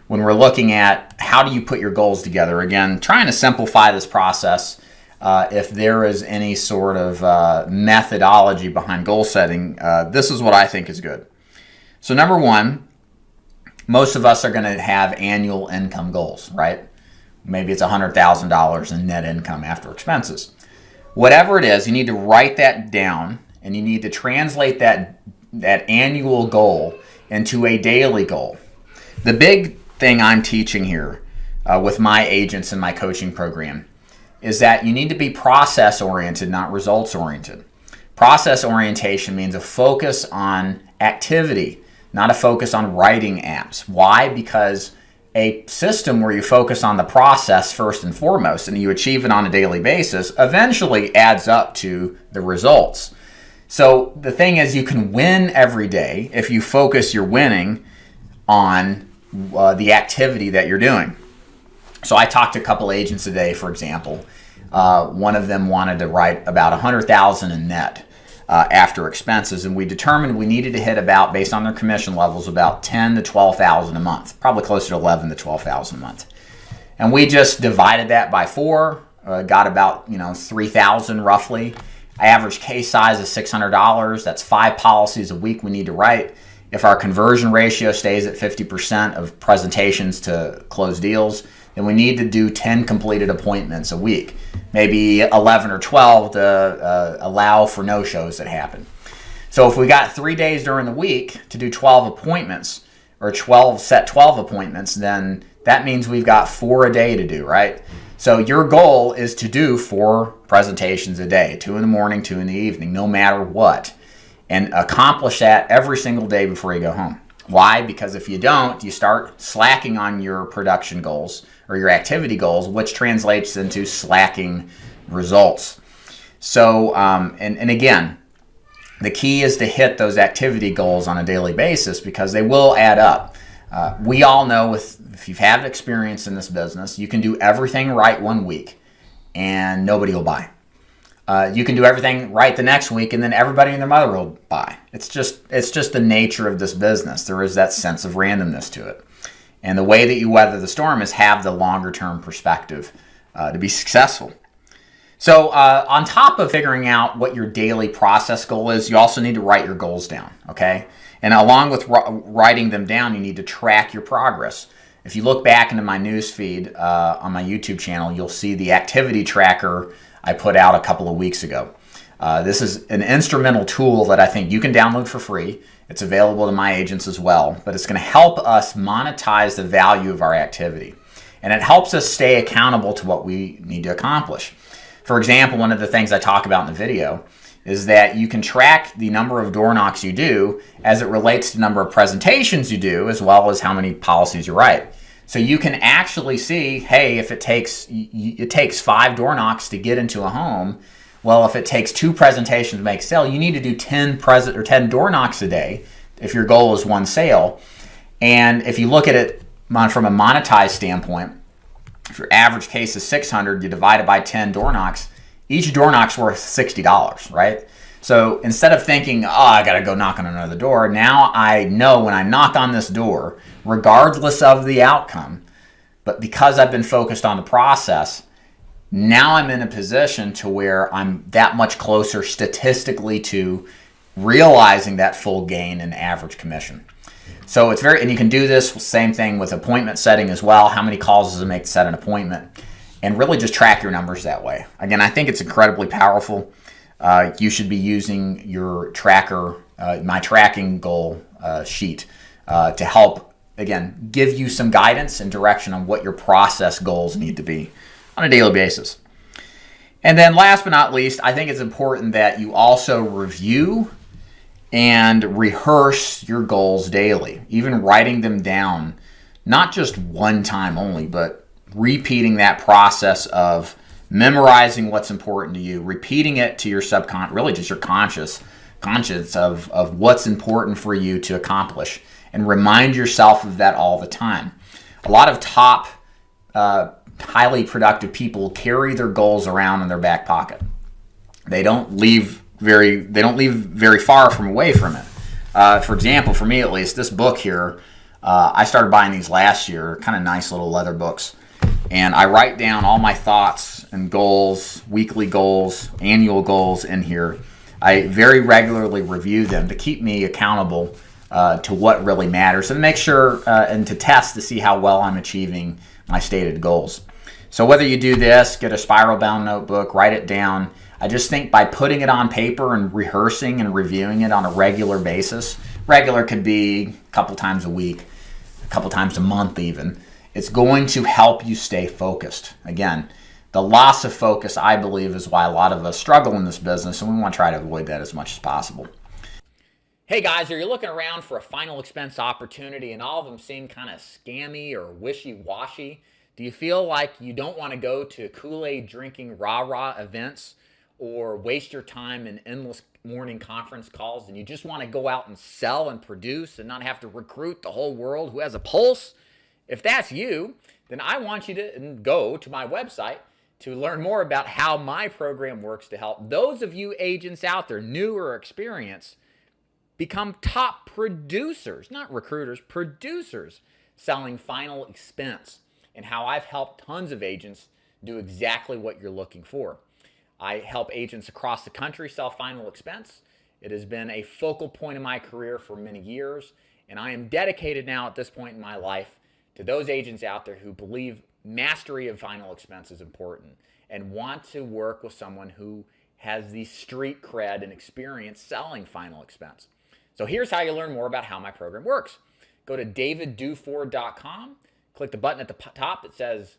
when we're looking at how do you put your goals together. Again, trying to simplify this process. If there is any sort of methodology behind goal setting, this is what I think is good. So number one, most of us are going to have annual income goals, right? Maybe it's $100,000 in net income after expenses. Whatever it is, you need to write that down, and you need to translate that annual goal into a daily goal. The big thing I'm teaching here with my agents in my coaching program is that you need to be process-oriented, not results-oriented. Process orientation means a focus on activity, not a focus on writing apps. Why? Because a system where you focus on the process first and foremost and you achieve it on a daily basis eventually adds up to the results. So the thing is, you can win every day if you focus your winning on the activity that you're doing. So I talked to a couple agents today, for example. One of them wanted to write about $100,000 in net after expenses, and we determined we needed to hit about, based on their commission levels, about $10,000 to $12,000 a month, probably closer to $11,000 to $12,000 a month. And we just divided that by 4, got about $3,000 roughly. Average case size is $600. That's 5 policies a week we need to write. If our conversion ratio stays at 50% of presentations to close deals, then we need to do 10 completed appointments a week, maybe 11 or 12 to allow for no-shows that happen. So if we got 3 days during the week to do 12 appointments, or 12 appointments, then that means we've got 4 a day to do, right? So your goal is to do 4 presentations a day, 2 in the morning, 2 in the evening, no matter what, and accomplish that every single day before you go home. Why? Because if you don't, you start slacking on your production goals or your activity goals, which translates into slacking results. So, and again, the key is to hit those activity goals on a daily basis because they will add up. We all know, if you've had experience in this business, you can do everything right one week and nobody will buy. You can do everything right the next week and then everybody and their mother will buy. It's just the nature of this business. There is that sense of randomness to it. And the way that you weather the storm is have the longer term perspective to be successful. So on top of figuring out what your daily process goal is, you also need to write your goals down, okay? And along with writing them down, you need to track your progress. If you look back into my news feed on my YouTube channel, you'll see the activity tracker I put out a couple of weeks ago. This is an instrumental tool that I think you can download for free. It's available to my agents as well, but it's going to help us monetize the value of our activity. And it helps us stay accountable to what we need to accomplish. For example, one of the things I talk about in the video is that you can track the number of door knocks you do as it relates to the number of presentations you do, as well as how many policies you write. So you can actually see, hey, if it takes 5 door knocks to get into a home, well, if it takes 2 presentations to make a sale, you need to do 10 door knocks a day if your goal is 1 sale. And if you look at it from a monetized standpoint, if your average case is 600, you divide it by 10 door knocks, each door knock's worth $60, right? So instead of thinking, I got to go knock on another door, now I know when I knock on this door, regardless of the outcome, but because I've been focused on the process, now I'm in a position to where I'm that much closer statistically to realizing that full gain in average commission. So it's and you can do this, same thing with appointment setting as well. How many calls does it make to set an appointment? And really just track your numbers that way. Again, I think it's incredibly powerful. You should be using your tracker, my tracking goal sheet to help, again, give you some guidance and direction on what your process goals need to be on a daily basis. And then last but not least, I think it's important that you also review and rehearse your goals daily, even writing them down, not just one time only, but repeating that process of memorizing what's important to you, repeating it to your subconscious, really just your conscience of what's important for you to accomplish, and remind yourself of that all the time. A lot of top highly productive people carry their goals around in their back pocket. They don't leave very far away from it. For example, for me at least, this book here, I started buying these last year, kind of nice little leather books. And I write down all my thoughts and goals, weekly goals, annual goals in here. I very regularly review them to keep me accountable to what really matters and make sure and to test to see how well I'm achieving my stated goals. So whether you do this, get a spiral bound notebook, write it down. I just think by putting it on paper and rehearsing and reviewing it on a regular basis, regular could be a couple times a week, a couple times a month even, it's going to help you stay focused. Again, the loss of focus, I believe, is why a lot of us struggle in this business, and we want to try to avoid that as much as possible. Hey guys, are you looking around for a final expense opportunity and all of them seem kind of scammy or wishy-washy? Do you feel like you don't want to go to Kool-Aid drinking rah-rah events or waste your time in endless morning conference calls and you just want to go out and sell and produce and not have to recruit the whole world who has a pulse? If that's you, then I want you to go to my website to learn more about how my program works to help those of you agents out there, new or experienced, become top producers, not recruiters, producers selling final expense, and how I've helped tons of agents do exactly what you're looking for. I help agents across the country sell final expense. It has been a focal point of my career for many years, and I am dedicated now at this point in my life to those agents out there who believe mastery of final expense is important and want to work with someone who has the street cred and experience selling final expense. So here's how you learn more about how my program works. Go to davidduford.com, click the button at the top that says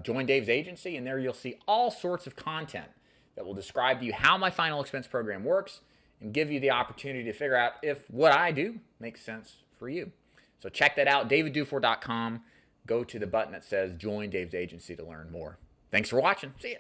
Join Dave's Agency, and there you'll see all sorts of content that will describe to you how my final expense program works and give you the opportunity to figure out if what I do makes sense for you. So check that out, davidduford.com. Go to the button that says Join Dave's Agency to learn more. Thanks for watching. See ya.